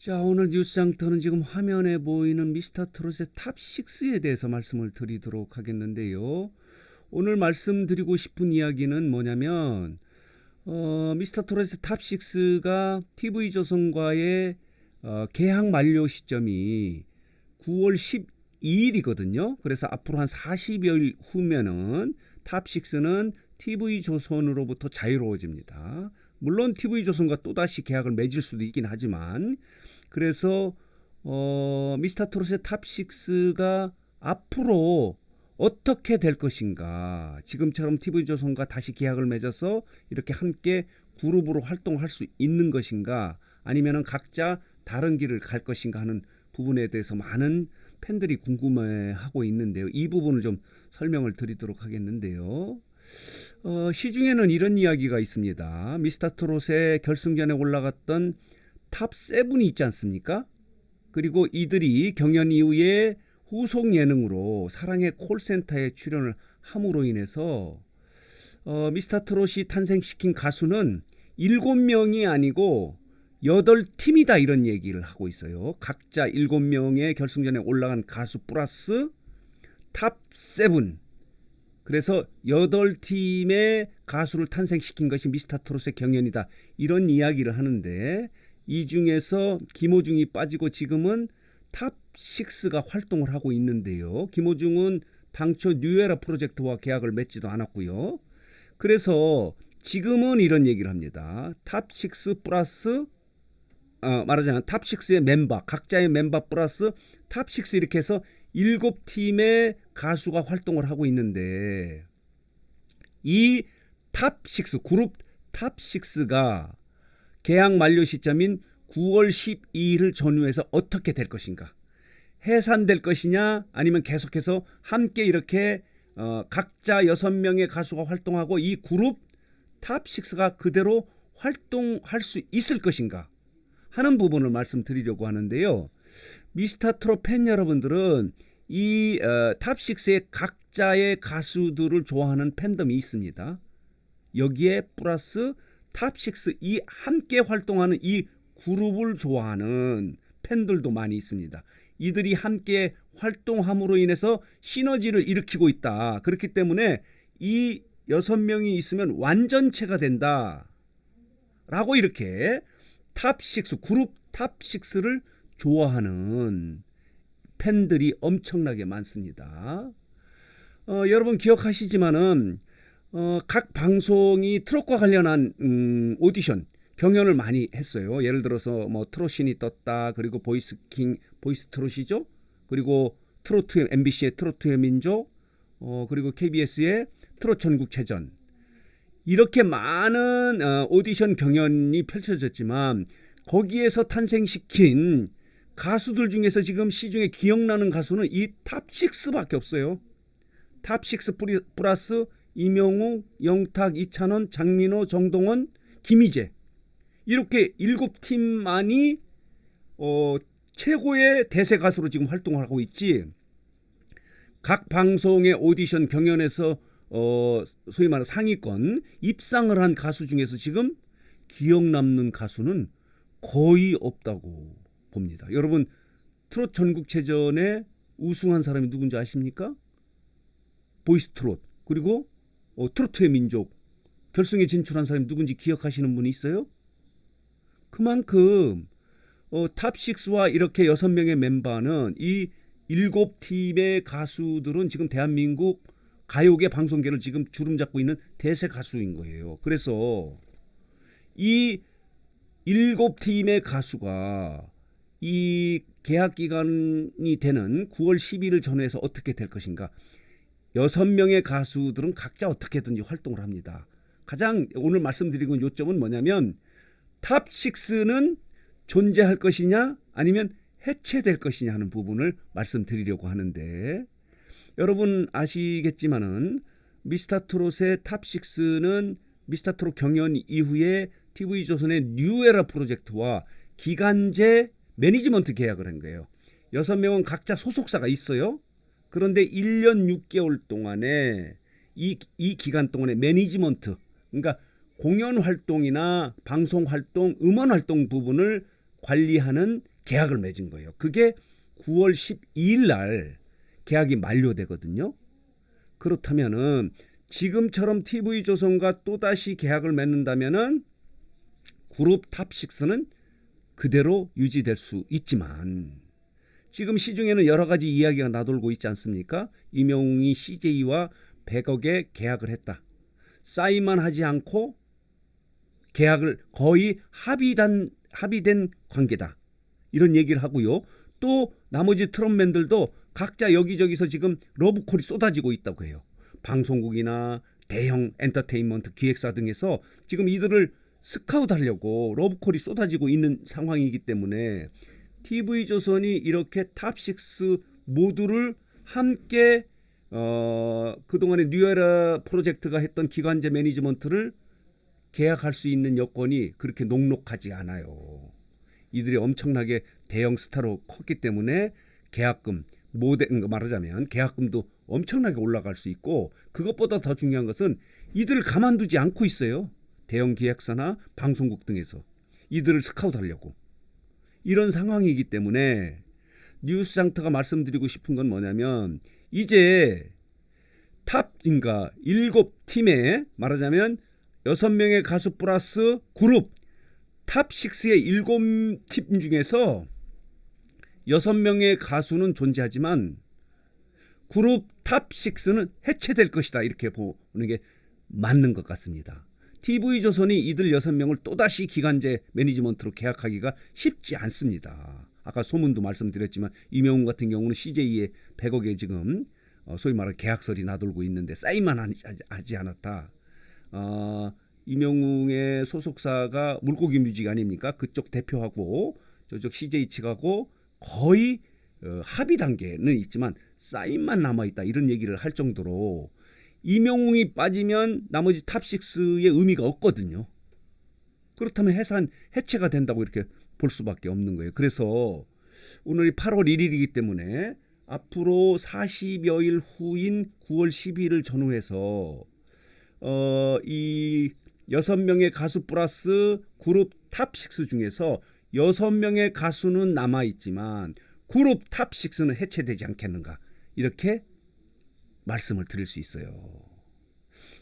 자, 오늘 뉴스장터는 지금 화면에 보이는 미스터트롯의 탑6에 대해서 말씀을 드리도록 하겠는데요. 오늘 말씀드리고 싶은 이야기는 뭐냐면 미스터트롯의 탑6가 TV조선과의 계약 만료 시점이 9월 12일이거든요. 그래서 앞으로 한 40여일 후면은 탑6는 TV조선으로부터 자유로워집니다. 물론 TV조선과 또다시 계약을 맺을 수도 있긴 하지만, 그래서 미스터트롯의 탑6가 앞으로 어떻게 될 것인가, 지금처럼 TV조선과 다시 계약을 맺어서 이렇게 함께 그룹으로 활동할 수 있는 것인가, 아니면은 각자 다른 길을 갈 것인가 하는 부분에 대해서 많은 팬들이 궁금해하고 있는데요. 이 부분을 좀 설명을 드리도록 하겠는데요. 시중에는 이런 이야기가 있습니다. 미스터트롯의 결승전에 올라갔던 탑7이 있지 않습니까? 그리고 이들이 경연 이후에 후속 예능으로 사랑의 콜센터에 출연을 함으로 인해서 미스터트롯이 탄생시킨 가수는 7명이 아니고 8팀이다, 이런 얘기를 하고 있어요. 각자 7명의 결승전에 올라간 가수 플러스 탑7, 그래서 8팀의 가수를 탄생시킨 것이 미스터트롯의 경연이다, 이런 이야기를 하는데, 이 중에서 김호중이 빠지고 지금은 탑6가 활동을 하고 있는데요. 김호중은 당초 뉴에라 프로젝트와 계약을 맺지도 않았고요. 그래서 지금은 이런 얘기를 합니다. 탑6 플러스 말하자면 탑6의 멤버, 각자의 멤버 플러스 탑6 이렇게 해서 7팀의 가수가 활동을 하고 있는데, 이 탑6, 그룹 탑6가 계약 만료 시점인 9월 12일을 전후해서 어떻게 될 것인가, 해산될 것이냐, 아니면 계속해서 함께 이렇게 각자 6명의 가수가 활동하고 이 그룹 탑6가 그대로 활동할 수 있을 것인가 하는 부분을 말씀드리려고 하는데요. 미스터트롯 팬 여러분들은 이 탑6의 각자의 가수들을 좋아하는 팬덤이 있습니다. 여기에 플러스 탑6 이 함께 활동하는 이 그룹을 좋아하는 팬들도 많이 있습니다. 이들이 함께 활동함으로 인해서 시너지를 일으키고 있다. 그렇기 때문에 이 6명이 있으면 완전체가 된다 라고 이렇게 탑6, 그룹 탑6를 좋아하는 팬들이 엄청나게 많습니다. 여러분 기억하시지만은 각 방송이 트롯과 관련한 오디션 경연을 많이 했어요. 예를 들어서 뭐 트롯신이 떴다, 그리고 보이스킹, 보이스 트롯이죠. 그리고 트로트의 MBC의 트로트의 민족, 그리고 KBS의 트롯 전국체전, 이렇게 많은 오디션 경연이 펼쳐졌지만 거기에서 탄생시킨 가수들 중에서 지금 시중에 기억나는 가수는 이 탑6밖에 없어요. 탑6 플러스 이명웅, 영탁, 이찬원, 장민호, 정동원, 김희재, 이렇게 7팀만이 최고의 대세 가수로 지금 활동을 하고 있지, 각 방송의 오디션 경연에서 소위 말하는 상위권 입상을 한 가수 중에서 지금 기억 남는 가수는 거의 없다고 봅니다. 여러분 트롯 전국체전에 우승한 사람이 누군지 아십니까? 보이스 트롯, 그리고 트로트의 민족 결승에 진출한 사람이 누군지 기억하시는 분이 있어요? 그만큼 탑6와 이렇게 6명의 멤버는, 이 7팀의 가수들은 지금 대한민국 가요계 방송계를 지금 주름잡고 있는 대세 가수인 거예요. 그래서 이 7팀의 가수가 이 계약 기간이 되는 9월 10일을 전후해서 어떻게 될 것인가, 6명의 가수들은 각자 어떻게든지 활동을 합니다. 가장 오늘 말씀드리고 있는 요점은 뭐냐면, 탑6는 존재할 것이냐 아니면 해체될 것이냐 하는 부분을 말씀드리려고 하는데, 여러분 아시겠지만은 미스터트롯의 탑6는 미스터트롯 경연 이후에 TV조선의 뉴에라 프로젝트와 기간제 매니지먼트 계약을 한 거예요. 6명은 각자 소속사가 있어요. 그런데 1년 6개월 동안에 이 기간 동안에 매니지먼트, 그러니까 공연 활동이나 방송 활동, 음원 활동 부분을 관리하는 계약을 맺은 거예요. 그게 9월 12일 날 계약이 만료되거든요. 그렇다면은 지금처럼 TV조선과 또다시 계약을 맺는다면은 그룹 탑6는 그대로 유지될 수 있지만 지금 시중에는 여러 가지 이야기가 나돌고 있지 않습니까? 임영웅이 CJ와 100억에 계약을 했다. 사인만 하지 않고 계약을 거의 합의된 관계다. 이런 얘기를 하고요. 또 나머지 트롯맨들도 각자 여기저기서 지금 러브콜이 쏟아지고 있다고 해요. 방송국이나 대형 엔터테인먼트 기획사 등에서 지금 이들을 스카우트하려고 러브콜이 쏟아지고 있는 상황이기 때문에 TV조선이 이렇게 탑6 모두를 함께 그동안에 뉴에라 프로젝트가 했던 기관제 매니지먼트를 계약할 수 있는 여건이 그렇게 녹록하지 않아요. 이들이 엄청나게 대형 스타로 컸기 때문에 계약금, 말하자면 계약금도 엄청나게 올라갈 수 있고 그것보다 더 중요한 것은 이들을 가만두지 않고 있어요. 대형 기획사나 방송국 등에서 이들을 스카우트하려고. 이런 상황이기 때문에 뉴스장터가 말씀드리고 싶은 건 뭐냐면 이제 탑인가 7팀에 말하자면 6명의 가수 플러스 그룹 탑6의 7팀 중에서 6명의 가수는 존재하지만 그룹 탑6는 해체될 것이다. 이렇게 보는 게 맞는 것 같습니다. TV조선이 이들 6명을 또다시 기간제 매니지먼트로 계약하기가 쉽지 않습니다. 아까 소문도 말씀드렸지만 임영웅 같은 경우는 CJ의 100억에 지금 소위 말하는 계약설이 나돌고 있는데 사인만 하지 않았다. 임영웅의 소속사가 물고기 뮤직 아닙니까? 그쪽 대표하고 저쪽 CJ 측하고 거의 합의 단계는 있지만 사인만 남아있다. 이런 얘기를 할 정도로 임영웅이 빠지면 나머지 탑6의 의미가 없거든요. 그렇다면 해체가 된다고 이렇게 볼 수밖에 없는 거예요. 그래서 오늘이 8월 1일이기 때문에 앞으로 40여일 후인 9월 12일을 전후해서 이 6명의 가수 플러스 그룹 탑6 중에서 6명의 가수는 남아있지만 그룹 탑6는 해체되지 않겠는가 이렇게 말씀을 드릴 수 있어요.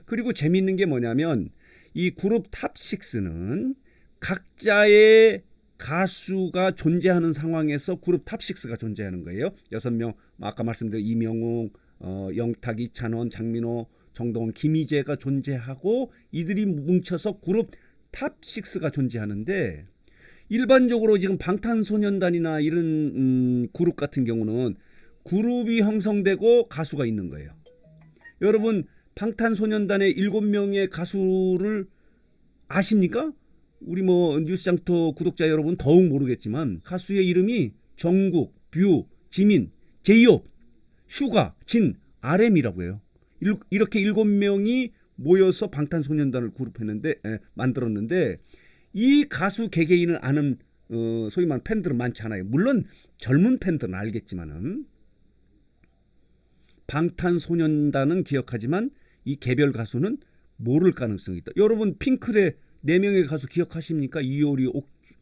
그리고 재미있는 게 뭐냐면 이 그룹 탑6는 각자의 가수가 존재하는 상황에서 그룹 탑6가 존재하는 거예요. 6명 아까 말씀드린 임영웅, 영탁, 이찬원, 장민호, 정동원, 김희재가 존재하고 이들이 뭉쳐서 그룹 탑6가 존재하는데 일반적으로 지금 방탄소년단이나 이런 그룹 같은 경우는 그룹이 형성되고 가수가 있는 거예요. 여러분 방탄소년단의 7명의 가수를 아십니까? 우리 뉴스장터 구독자 여러분 더욱 모르겠지만 가수의 이름이 정국, 뷰, 지민, 제이홉, 슈가, 진, RM이라고 해요. 이렇게 7명이 모여서 방탄소년단을 만들었는데 이 가수 개개인을 아는 소위 말하는 팬들은 많지 않아요. 물론 젊은 팬들은 알겠지만은 방탄소년단은 기억하지만 이 개별 가수는 모를 가능성이 있다. 여러분 핑클의 4명의 가수 기억하십니까? 이효리,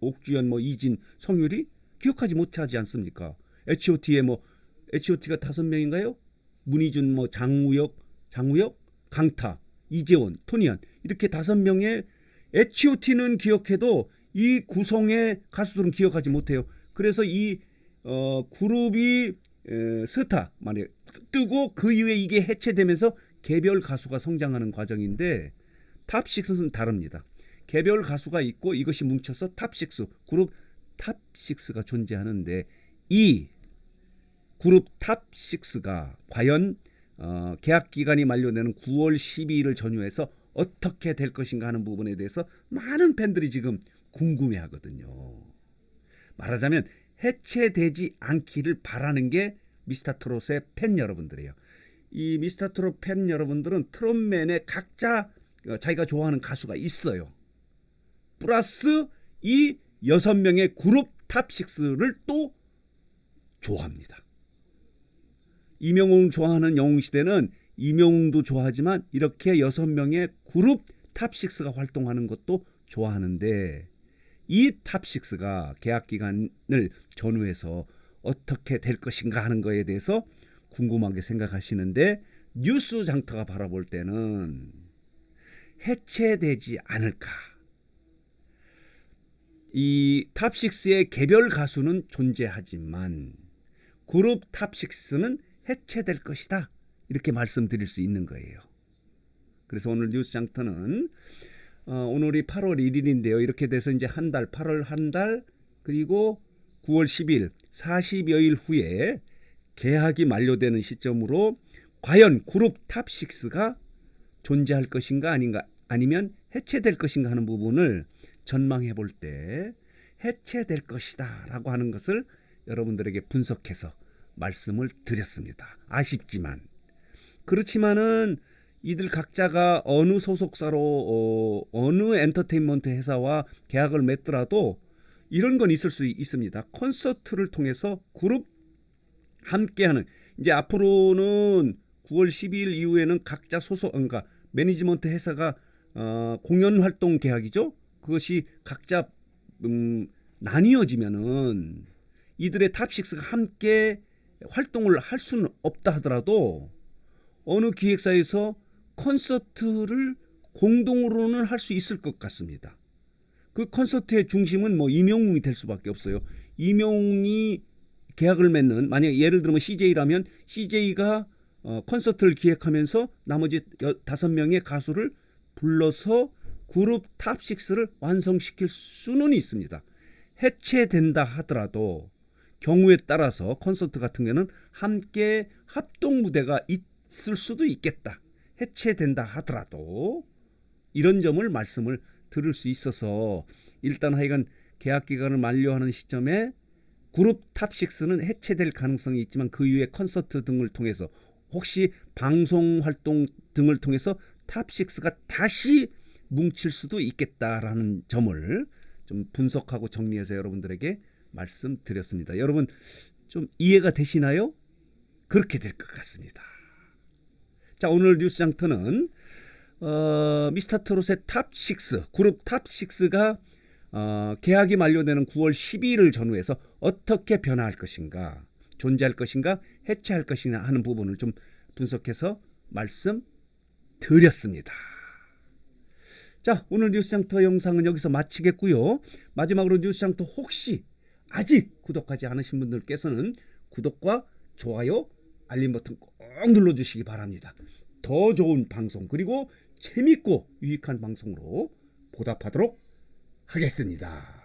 옥주연, 이진, 성유리 기억하지 못하지 않습니까? H.O.T의 H.O.T가 5명인가요? 문희준, 장우혁, 강타, 이재원, 토니안 이렇게 5명의 H.O.T는 기억해도 이 구성의 가수들은 기억하지 못해요. 그래서 이 그룹이 스타 만약 뜨고 그 이후에 이게 해체되면서 개별 가수가 성장하는 과정인데 탑6는 다릅니다. 개별 가수가 있고 이것이 뭉쳐서 탑6 그룹 탑6가 존재하는데 이 그룹 탑6가 과연 계약 기간이 만료되는 9월 12일을 전후해서 어떻게 될 것인가 하는 부분에 대해서 많은 팬들이 지금 궁금해하거든요. 말하자면 해체되지 않기를 바라는 게 미스터트롯의 팬 여러분들이에요. 이 미스터트롯 팬 여러분들은 트롯맨의 각자 자기가 좋아하는 가수가 있어요. 플러스 이 6명의 그룹 탑6를 또 좋아합니다. 이명웅 좋아하는 영웅시대는 이명웅도 좋아하지만 이렇게 6명의 그룹 탑6가 활동하는 것도 좋아하는데 이 탑6가 계약 기간을 전후해서 어떻게 될 것인가 하는 거에 대해서 궁금하게 생각하시는데 뉴스 장터가 바라볼 때는 해체되지 않을까. 이 탑6의 개별 가수는 존재하지만 그룹 탑6는 해체될 것이다. 이렇게 말씀드릴 수 있는 거예요. 그래서 오늘 뉴스 장터는 오늘이 8월 1일인데요. 이렇게 돼서 이제 한 달, 8월 한 달, 그리고 9월 10일, 40여일 후에 계약이 만료되는 시점으로 과연 그룹 탑6가 존재할 것인가 아닌가, 아니면 해체될 것인가 하는 부분을 전망해 볼 때 해체될 것이다 라고 하는 것을 여러분들에게 분석해서 말씀을 드렸습니다. 아쉽지만. 그렇지만은 이들 각자가 어느 소속사로 어느 엔터테인먼트 회사와 계약을 맺더라도 이런 건 있을 수 있습니다. 콘서트를 통해서 그룹 함께하는, 이제 앞으로는 9월 12일 이후에는 각자 소속, 그러니까 매니지먼트 회사가 공연 활동 계약이죠. 그것이 각자 나뉘어지면은 이들의 탑6가 함께 활동을 할 수는 없다 하더라도 어느 기획사에서 콘서트를 공동으로는 할 수 있을 것 같습니다. 그 콘서트의 중심은 뭐 임영웅이 될 수밖에 없어요. 임영웅이 계약을 맺는, 만약에 예를 들면 CJ라면 CJ가 콘서트를 기획하면서 나머지 5명의 가수를 불러서 그룹 탑6를 완성시킬 수는 있습니다. 해체된다 하더라도 경우에 따라서 콘서트 같은 경우는 함께 합동 무대가 있을 수도 있겠다. 해체된다 하더라도 이런 점을 말씀을 들을 수 있어서 일단 하여간 계약 기간을 만료하는 시점에 그룹 탑6는 해체될 가능성이 있지만 그 이후에 콘서트 등을 통해서 혹시 방송 활동 등을 통해서 탑6가 다시 뭉칠 수도 있겠다라는 점을 좀 분석하고 정리해서 여러분들에게 말씀드렸습니다. 여러분 좀 이해가 되시나요? 그렇게 될 것 같습니다. 자, 오늘 뉴스 장터는 미스터트롯의 탑6, 그룹 탑6가 계약이 만료되는 9월 12일을 전후해서 어떻게 변화할 것인가, 존재할 것인가, 해체할 것인가 하는 부분을 좀 분석해서 말씀드렸습니다. 자, 오늘 뉴스장터 영상은 여기서 마치겠고요. 마지막으로 뉴스장터 혹시 아직 구독하지 않으신 분들께서는 구독과 좋아요, 알림 버튼 꼭 눌러주시기 바랍니다. 더 좋은 방송, 그리고 재밌고 유익한 방송으로 보답하도록 하겠습니다.